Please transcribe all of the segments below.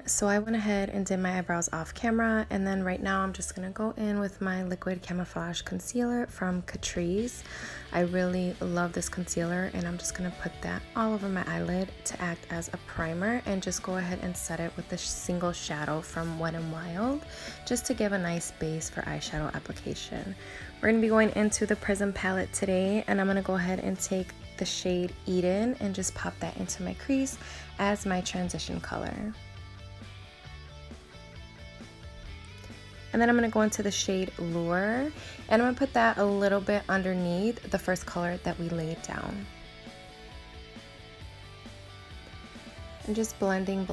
So I went ahead and did my eyebrows off camera, and then right now I'm just gonna go in with my liquid camouflage concealer from Catrice. I really love this concealer, and I'm just gonna put that all over my eyelid to act as a primer, and just go ahead and set it with the single shadow from Wet n Wild, just to give a nice base for eyeshadow application. We're gonna be going into the Prism palette today, and I'm gonna go ahead and take the shade Eden and just pop that into my crease as my transition color. And then I'm going to go into the shade Lure, and I'm going to put that a little bit underneath the first color that we laid down. I'm just blending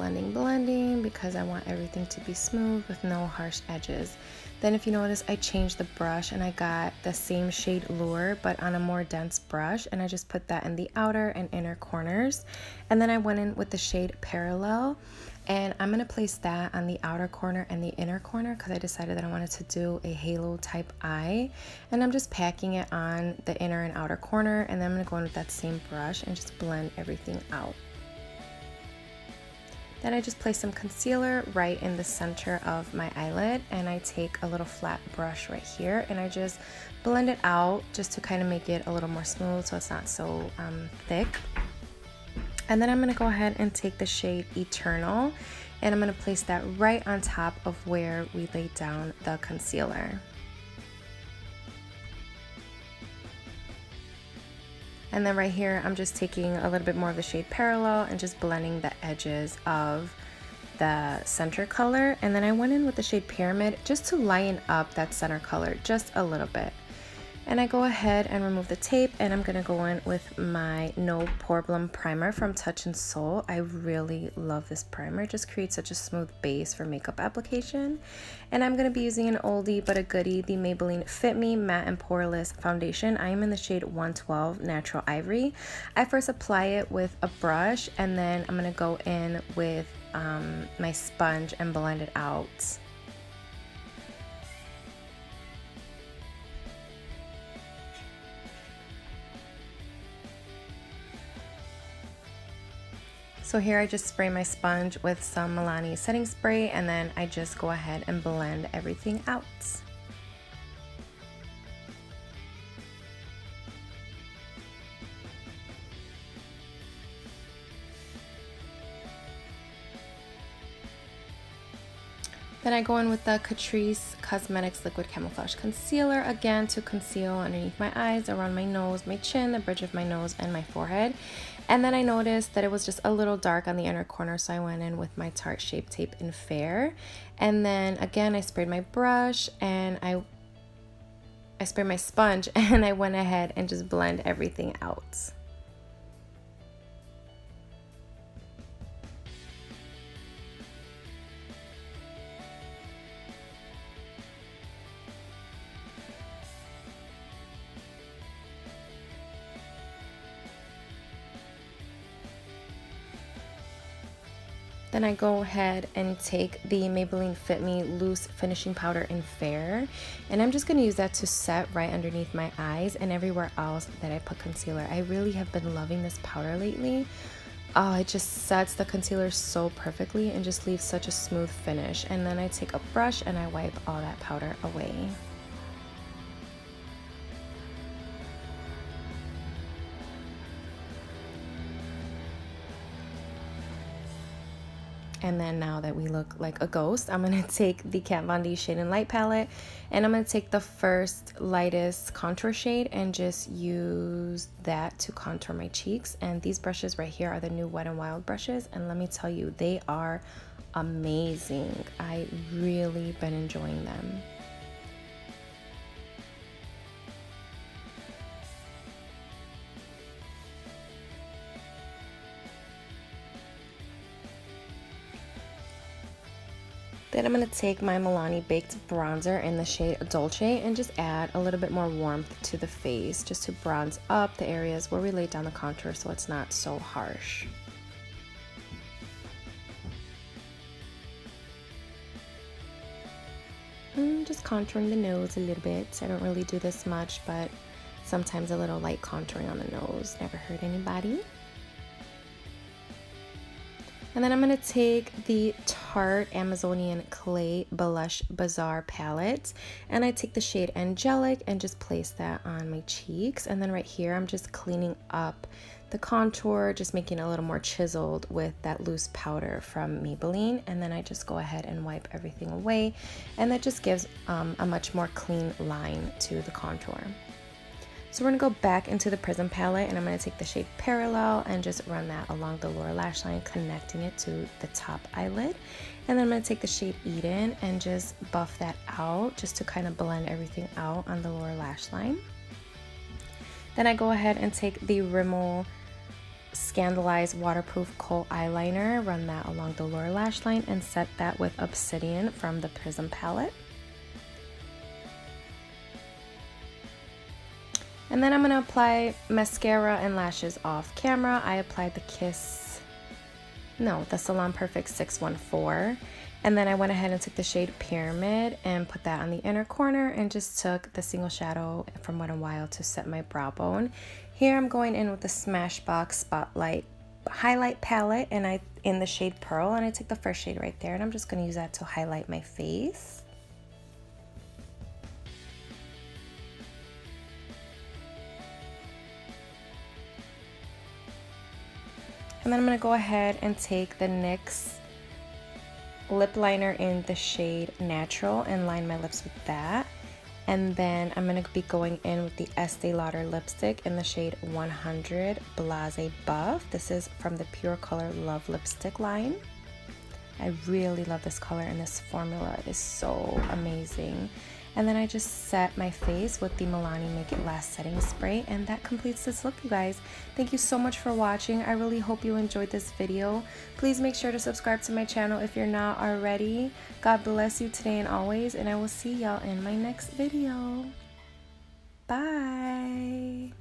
because I want everything to be smooth with no harsh edges. Then if you notice, I changed the brush and I got the same shade Lure but on a more dense brush, and I just put that in the outer and inner corners. And then I went in with the shade Parallel, and I'm going to place that on the outer corner and the inner corner because I decided that I wanted to do a halo type eye. And I'm just packing it on the inner and outer corner, and then I'm going to go in with that same brush and just blend everything out. Then I just place some concealer right in the center of my eyelid, and I take a little flat brush right here and I just blend it out just to kind of make it a little more smooth so it's not so thick. And then I'm going to go ahead and take the shade Eternal, and I'm going to place that right on top of where we laid down the concealer. And then right here, I'm just taking a little bit more of the shade Parallel and just blending the edges of the center color. And then I went in with the shade Pyramid just to lighten up that center color just a little bit. And I go ahead and remove the tape, and I'm going to go in with my No Poreblem primer from Touch and Soul. I really love this primer. It just creates such a smooth base for makeup application. And I'm going to be using an oldie but a goodie, the Maybelline Fit Me Matte and Poreless Foundation. I am in the shade 112 Natural Ivory. I first apply it with a brush, and then I'm going to go in with my sponge and blend it out. So here I just spray my sponge with some Milani setting spray, and then I just go ahead and blend everything out. Then I go in with the Catrice Cosmetics Liquid Camouflage Concealer again to conceal underneath my eyes, around my nose, my chin, the bridge of my nose, and my forehead. And then I noticed that it was just a little dark on the inner corner, so I went in with my Tarte Shape Tape in Fair. And then again, I sprayed my brush and I sprayed my sponge, and I went ahead and just blend everything out. Then I go ahead and take the Maybelline Fit Me Loose Finishing Powder in Fair, and I'm just going to use that to set right underneath my eyes and everywhere else that I put concealer. I really have been loving this powder lately. Oh, it just sets the concealer so perfectly and just leaves such a smooth finish. And then I take a brush and I wipe all that powder away. And then now that we look like a ghost, I'm going to take the Kat Von D Shade and Light palette, and I'm going to take the first lightest contour shade and just use that to contour my cheeks. And these brushes right here are the new Wet n Wild brushes, and let me tell you, they are amazing. I really been enjoying them. Then I'm going to take my Milani Baked Bronzer in the shade Dolce and just add a little bit more warmth to the face, just to bronze up the areas where we laid down the contour so it's not so harsh. I'm just contouring the nose a little bit. I don't really do this much, but sometimes a little light contouring on the nose never hurt anybody. And then I'm going to take the Tarte Amazonian Clay Blush Bazaar palette, and I take the shade Angelic and just place that on my cheeks. And then right here I'm just cleaning up the contour, just making it a little more chiseled with that loose powder from Maybelline. And then I just go ahead and wipe everything away, and that just gives a much more clean line to the contour. So we're going to go back into the Prism palette, and I'm going to take the shade Parallel and just run that along the lower lash line, connecting it to the top eyelid. And then I'm going to take the shade Eden and just buff that out just to kind of blend everything out on the lower lash line. Then I go ahead and take the Rimmel Scandaleyes Waterproof Kohl Eyeliner, run that along the lower lash line, and set that with Obsidian from the Prism palette. And then I'm going to apply mascara and lashes off camera. I applied the Salon Perfect 614. And then I went ahead and took the shade Pyramid and put that on the inner corner, and just took the single shadow from Wet n Wild to set my brow bone. Here I'm going in with the Smashbox Spotlight Highlight Palette, and in the shade Pearl, and I took the first shade right there, and I'm just going to use that to highlight my face. And then I'm going to go ahead and take the NYX lip liner in the shade Natural and line my lips with that. And then I'm going to be going in with the Estee Lauder lipstick in the shade 100 Blase Buff. This is from the Pure Color Love lipstick line. I really love this color, and this formula is so amazing. And then I just set my face with the Milani Make It Last setting spray, and that completes this look, you guys. Thank you so much for watching. I really hope you enjoyed this video. Please make sure to subscribe to my channel if you're not already. God bless you today and always, and I will see y'all in my next video. Bye.